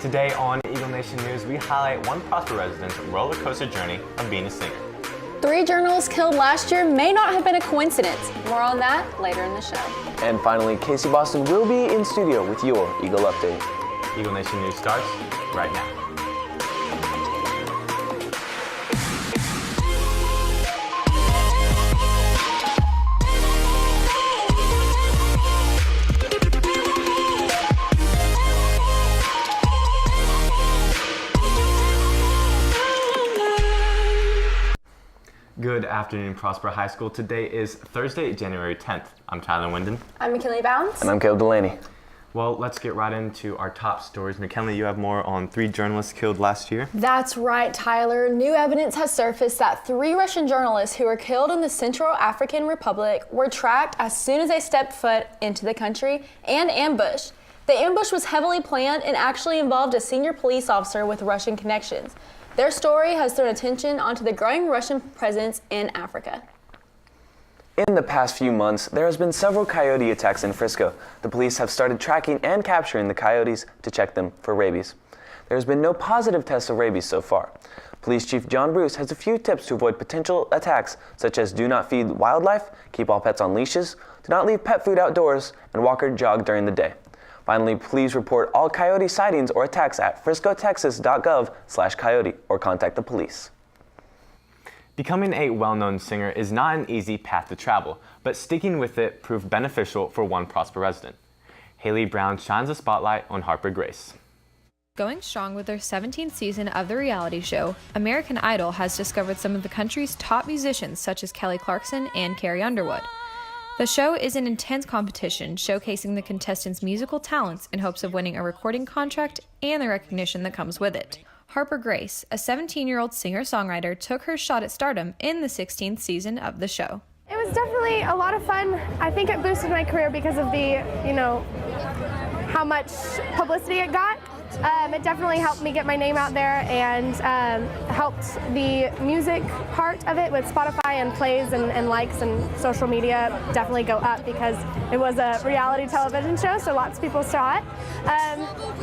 Today on Eagle Nation News, we highlight one Prosper resident's roller coaster journey of being a singer. 3 journalists killed last year may not have been a coincidence. More on that later in the show. And finally, Casey Boston will be in studio with your Eagle Update. Eagle Nation News starts right now. Good afternoon, Prosper High School. Today is Thursday, January 10th. I'm Tyler Winden. I'm McKinley Bounds. And I'm Caleb Delaney. Well, let's get right into our top stories. McKinley, you have more on 3 journalists killed last year. That's right, Tyler. New evidence has surfaced that 3 Russian journalists who were killed in the Central African Republic were tracked as soon as they stepped foot into the country and ambushed. The ambush was heavily planned and actually involved a senior police officer with Russian connections. Their story has thrown attention onto the growing Russian presence in Africa. In the past few months, there has been several coyote attacks in Frisco. The police have started tracking and capturing the coyotes to check them for rabies. There has been no positive tests of rabies so far. Police Chief John Bruce has a few tips to avoid potential attacks, such as do not feed wildlife, keep all pets on leashes, do not leave pet food outdoors, and walk or jog during the day. Finally, please report all coyote sightings or attacks at friscotexas.gov/coyote or contact the police. Becoming a well-known singer is not an easy path to travel, but sticking with it proved beneficial for one Prosper resident. Haley Brown shines a spotlight on Harper Grace. Going strong with their 17th season of the reality show, American Idol has discovered some of the country's top musicians such as Kelly Clarkson and Carrie Underwood. The show is an intense competition showcasing the contestants' musical talents in hopes of winning a recording contract and the recognition that comes with it. Harper Grace, a 17-year-old singer-songwriter, took her shot at stardom in the 16th season of the show. It was definitely a lot of fun. I think it boosted my career because of the, how much publicity it got. It definitely helped me get my name out there and helped the music part of it with Spotify and plays and likes and social media definitely go up because it was a reality television show, so lots of people saw it.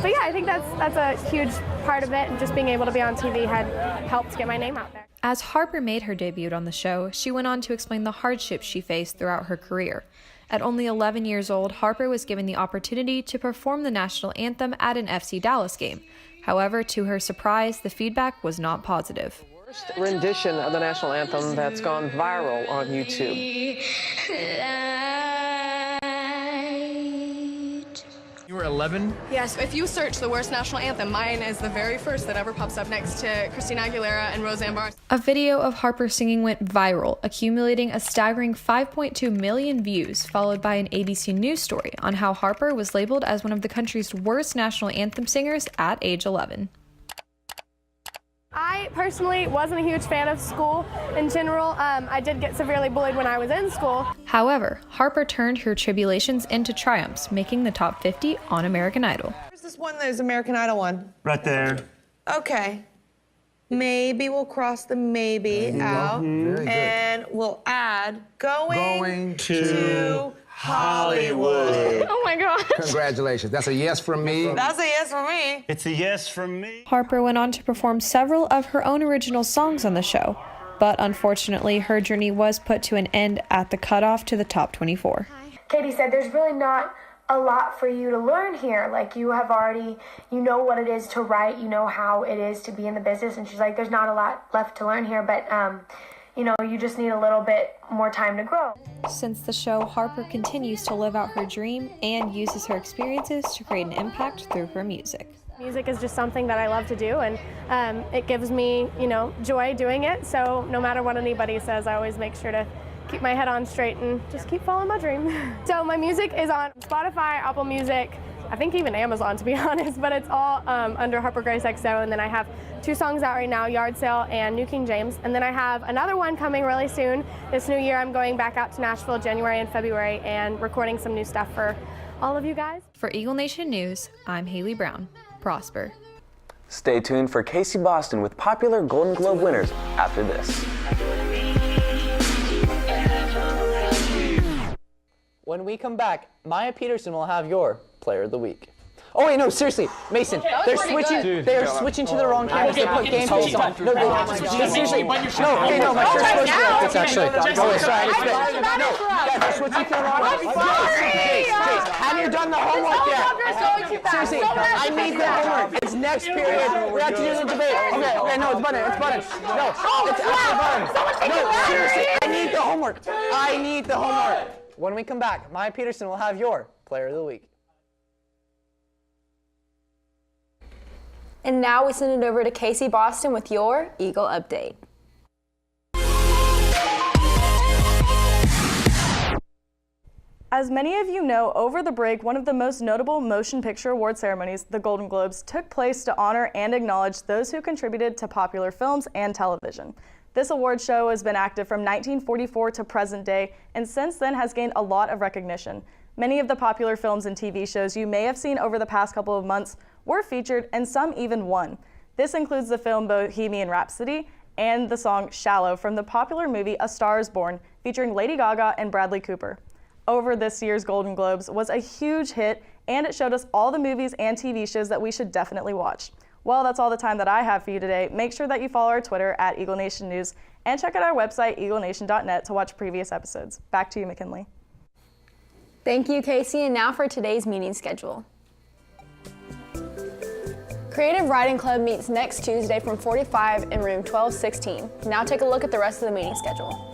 But yeah, I think that's a huge part of it, and just being able to be on TV had helped get my name out there. As Harper made her debut on the show, she went on to explain the hardships she faced throughout her career. At only 11 years old, Harper was given the opportunity to perform the national anthem at an FC Dallas game. However, to her surprise, the feedback was not positive. Worst rendition of the national anthem that's gone viral on YouTube. You were 11? Yes, if you search the worst national anthem, mine is the very first that ever pops up next to Christina Aguilera and Roseanne Barr. A video of Harper singing went viral, accumulating a staggering 5.2 million views, followed by an ABC News story on how Harper was labeled as one of the country's worst national anthem singers at age 11. I personally wasn't a huge fan of school in general. I did get severely bullied when I was in school. However, Harper turned her tribulations into triumphs, making the top 50 on American Idol. Where's this one that is American Idol one? Right there. Okay. Maybe we'll cross the maybe out. And we'll add going to Hollywood. Oh my gosh. Congratulations. That's a yes from me. That's a yes for me. It's a yes from me. Harper went on to perform several of her own original songs on the show, but unfortunately her journey was put to an end at the cutoff to the top 24. Katie said there's really not a lot for you to learn here. Like, you have already, you know what it is to write, you know how it is to be in the business. And she's like, there's not a lot left to learn here, but you just need a little bit more time to grow. Since the show, Harper continues to live out her dream and uses her experiences to create an impact through her music. Music is just something that I love to do, and it gives me, joy doing it. So no matter what anybody says, I always make sure to keep my head on straight and just keep following my dream. So my music is on Spotify, Apple Music, I think even Amazon, to be honest, but it's all under Harper Grace XO. And then I have 2 songs out right now, Yard Sale and New King James. And then I have another one coming really soon. This new year, I'm going back out to Nashville, January and February, and recording some new stuff for all of you guys. For Eagle Nation News, I'm Haley Brown. Prosper. Stay tuned for Casey Boston with popular Golden Globe winners after this. When we come back, Maya Peterson will have your Player of the Week. Oh wait, no, seriously, Mason, they're switching. They're switching to the wrong cameras. They put gameplay on. No, seriously, no. Okay, no, my shirt's supposed to be. It's actually. Oh wait, sorry. No, guys, they're switching to the wrong. Chase, have you done the homework yet? Seriously, I need the homework. It's next period. We have to do the debate. Okay, no, it's button. No, it's actually button. No, seriously, I need the homework. I need the homework. When we come back, Maya Peterson will have your Player of the Week. And now we send it over to Casey Boston with your Eagle Update. As many of you know, over the break, one of the most notable motion picture award ceremonies, the Golden Globes, took place to honor and acknowledge those who contributed to popular films and television. This award show has been active from 1944 to present day, and since then has gained a lot of recognition. Many of the popular films and TV shows you may have seen over the past couple of months were featured, and some even won. This includes the film Bohemian Rhapsody and the song Shallow from the popular movie A Star is Born, featuring Lady Gaga and Bradley Cooper. Over this year's Golden Globes was a huge hit, and it showed us all the movies and TV shows that we should definitely watch. Well, that's all the time that I have for you today. Make sure that you follow our Twitter at Eagle Nation News and check out our website, eaglenation.net, to watch previous episodes. Back to you, McKinley. Thank you, Casey, and now for today's meeting schedule. Creative Writing Club meets next Tuesday from 4 to 5 in room 1216. Now take a look at the rest of the meeting schedule.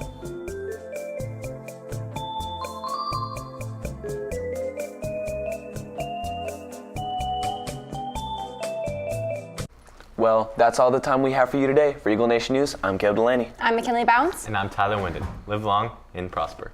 Well, that's all the time we have for you today. For Eagle Nation News, I'm Caleb Delaney. I'm McKinley Bounds. And I'm Tyler Winden. Live long and prosper.